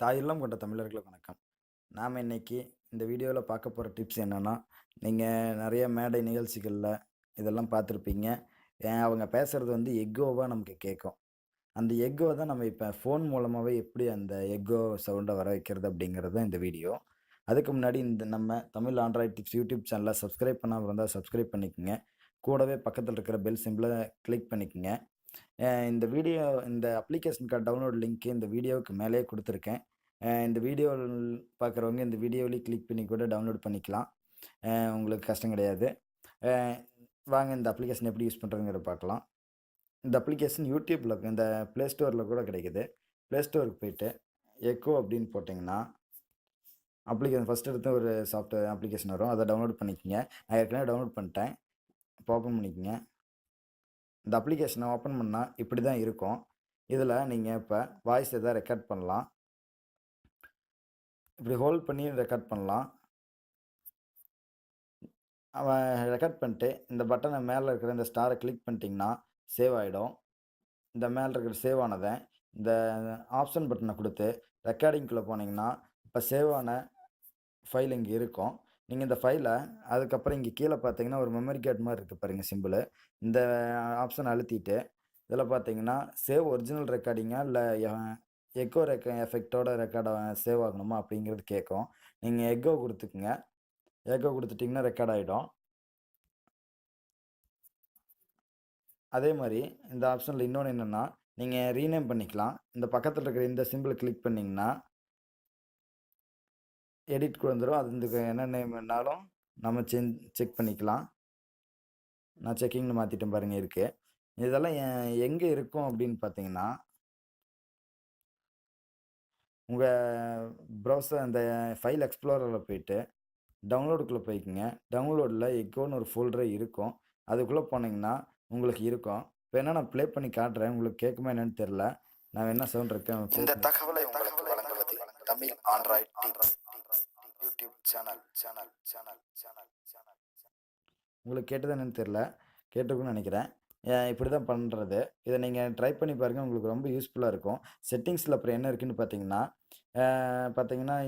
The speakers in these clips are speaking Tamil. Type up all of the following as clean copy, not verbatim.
தாயுள்ளம் கொண்ட தமிழர்களுக்கு வணக்கம். நாம இன்னைக்கு இந்த வீடியோல பார்க்க போற டிப்ஸ் என்னன்னா, நீங்க நெறைய மேடை நிகழ்ச்சிகள்ல இதெல்லாம் பார்த்துருப்பீங்க. அவங்க பேசுறது வந்து எக்கோவா நமக்கு கேட்கும். அந்த எக்கோ தான் நம்ம இப்ப ஃபோன் மூலமாவே எப்படி அந்த எக்கோ சவுண்ட வர வைக்கிறது அப்படிங்கிறது தான் இந்த வீடியோ. அதுக்கு முன்னாடி இந்த நம்ம தமிழ் ஆண்ட்ராய்ட் டிப்ஸ் யூடியூப் சேனல சப்ஸ்கிரைப் பண்ணாம இருந்தா சப்ஸ்கிரைப் பண்ணிக்கங்க. கூடவே பக்கத்துல இருக்கிற பெல் சிம்பல கிளிக் பண்ணிக்கங்க. இந்த அப்ளிகேஷனுக்கான டவுன்லோட் லிங்க் இந்த வீடியோவுக்கு மேலேயே குடுத்துருக்கேன். இந்த வீடியோ பார்க்குறவங்க இந்த வீடியோவிலேயே கிளிக் பண்ணி கூட டவுன்லோட் பண்ணிக்கலாம். உங்களுக்கு கஷ்டம் கிடையாது. அ வாங்க இந்த அப்ளிகேஷன் எப்படி யூஸ் பண்ணுறதுங்கிறத பார்க்கலாம். இந்த அப்ளிகேஷன் யூடியூப்ல இந்த Play Storeல கூட கிடைக்குது. Play Storeக்கு போயிட்டு எக்கோ அப்படின்னு போட்டிங்கன்னா, அப்ளிகேஷன் ஃபர்ஸ்ட் எடுத்த ஒரு அப்ளிகேஷன் வரும். அத டவுன்லோட் பண்ணிக்கங்க. நான் ஏற்கனவே டவுன்லோட் பண்ணிட்டேன். இப்போ ஓப்பன் பண்ணிக்கங்க. இந்த அப்ளிகேஷன ஓப்பன் பண்ணா இப்படி தான் இருக்கும். இதில நீங்க இப்ப வாய்ஸ் எதா ரெக்கார்ட் பண்ணலாம். இப்படி ஹோல்ட் பண்ணி ரெக்கார்ட் பண்ணலாம். ரெக்கார்ட் பண்ணிட்டு, இந்த பட்டன மேல இருக்கிற இந்த ஸ்டார கிளிக் பண்ணிட்டீங்கன்னா, சேவ் ஆயிடும். இந்த மேல இருக்கிற சேவ் ஆனத, இந்த ஆப்ஷன் பட்டன குடுத்து, ரெக்கார்டிங்க்குள்ள போனீங்கன்னா, இப்ப சேவ் ஆன ஃபைல் இங்க இருக்கும். நீங்க இந்த ஃபைல அதுக்கப்புறம் இங்க கீழ பார்த்தீங்கன்னா, ஒரு மெமரி கார்ட் மாரி இருக்கு பாருங்க சிம்பலு. இந்த ஆப்ஷன அழுத்திட்டு, இதில பார்த்தீங்கன்னா, சேவ் ஒரிஜினல் ரெக்கார்டிங்கா இல்ல எக்கோ எஃபெக்ட்டோட ரெக்கார்ட் சேவ் ஆகணுமா அப்படிங்கிறது கேட்கும். நீங்க எக்கோ குடுத்துக்கங்க. எக்கோ குடுத்துட்டீங்கன்னா ரெக்கார்ட் ஆயிடும். அதே மாரி இந்த ஆப்ஷன்ல இன்னொன்னு என்னன்னா, நீங்க ரீநேம் பண்ணிக்கலாம். இந்த பக்கத்துல இருக்கிற இந்த சிம்பல கிளிக் பண்ணீங்கன்னா, எடிட்க்கு வந்துரும். அது இந்த என்ன நேம் வேணாலும் நம்ம செக் பண்ணிக்கலாம். நான் செக்கிங்ன்னு மாத்திட்டேன் பாருங்க இருக்கு. இதெல்லாம் எங்க இருக்கும் அப்படின்னு பார்த்தீங்கன்னா, உங்க ப்ரௌசர் அந்த ஃபைல் எக்ஸ்ப்ளோரர்ல போயிட்டு டவுன்லோடுக்குள்ள போய்க்கங்க. டவுன்லோட்ல எக்கோன்னு ஒரு ஃபோல்டரே இருக்கும். அதுக்குள்ள போனீங்கன்னா, உங்களுக்கு இருக்கும். வேணா நான் ப்ளே பண்ணி காட்டுறேன். உங்களுக்கு கேட்குமா என்னன்னு தெரியல. நான் வேணா சவுண்ட் இருக்கேன் ப்ளே இந்த பண்ணி தகவலை உங்களுக்கு வழங்குவது Tamil android tips YouTube channel. உங்களுக்கு கேட்டதா என்னன்னு தெரியல. கேட்டிருக்கும்னு நெனைக்கிறேன். இப்படி தான் பண்றது. இத நீங்க ட்ரை பண்ணி பாருங்க. உங்களுக்கு ரொம்ப யூஸ்ஃபுல்லா இருக்கும். செட்டிங்ஸ்ல அப்புறம் என்ன இருக்குன்னு பார்த்தீங்கன்னா,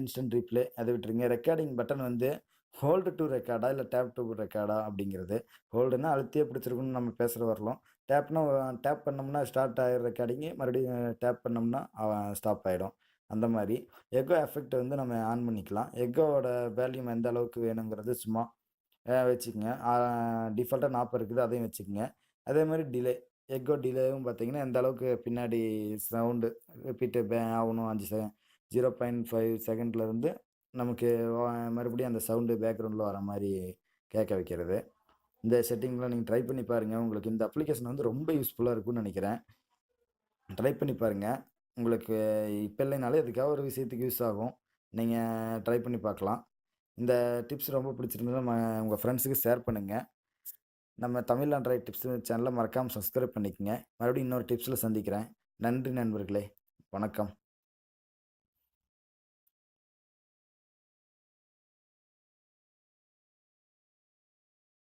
இன்ஸ்டன்ட் ரீப்ளே அத விட்டுருங்க. ரெக்கார்டிங் பட்டன் வந்து ஹோல்டு டூ ரெக்கார்டா இல்ல டேப் டூ ரெக்கார்டா அப்படிங்கிறது. ஹோல்டுன்னா அழுத்தியே பிடிச்சிருக்கணும் நம்ம பேசுற வரலும். டேப்னா டேப் பண்ணோம்னா ஸ்டார்ட் ஆயிர ரெக்கார்டிங்கு. மறுபடியும் டேப் பண்ணோம்னா ஸ்டாப் ஆயிடும். அந்த மாரி. எக்கோ எஃபெக்ட் வந்து நம்ம ஆன் பண்ணிக்கலாம். எக்கோவோட வால்யூம் எந்த அளவுக்கு வேணுங்கிறது சும்மா வச்சுக்கங்க. டிஃபால்ட்டா 40 இருக்குது. அதையும் வச்சுக்கங்க. அதே மாரி எக்கோ டிலேவும் பார்த்தீங்கன்னா, எந்த அளவுக்கு பின்னாடி சவுண்டு ரிப்பீட்டு ஆவணும் 0.5 செகண்ட்லருந்து நமக்கு வ மறுபடியும் அந்த சவுண்டு பேக்ரவுண்ட்ல வர மாரி கேட்க வைக்கிறது. இந்த செட்டிங்லாம் நீங்க ட்ரை பண்ணி பாருங்க. உங்களுக்கு இந்த அப்ளிகேஷன் வந்து ரொம்ப யூஸ்ஃபுல்லா இருக்கும்னு நெனைக்கிறேன். ட்ரை பண்ணி பாருங்க. உங்களுக்கு இப்ப இல்லைனாலும் எதுக்காவது ஒரு விஷயத்துக்கு யூஸ் ஆகும். நீங்க ட்ரை பண்ணி பார்க்கலாம். இந்த டிப்ஸ் ரொம்ப பிடிச்சிருந்ததுனா உங்க ஃப்ரெண்ட்ஸுக்கு ஷேர் பண்ணுங்க. நம்ம தமிழ் ஆண்ட்ராய்ட் டிப்ஸ் சேனல மறக்காம சப்ஸ்கிரைப் பண்ணிக்கங்க. மறுபடியும் இன்னொரு டிப்ஸ்ல சந்திக்கிறேன். நன்றி நண்பர்களே! வணக்கம்.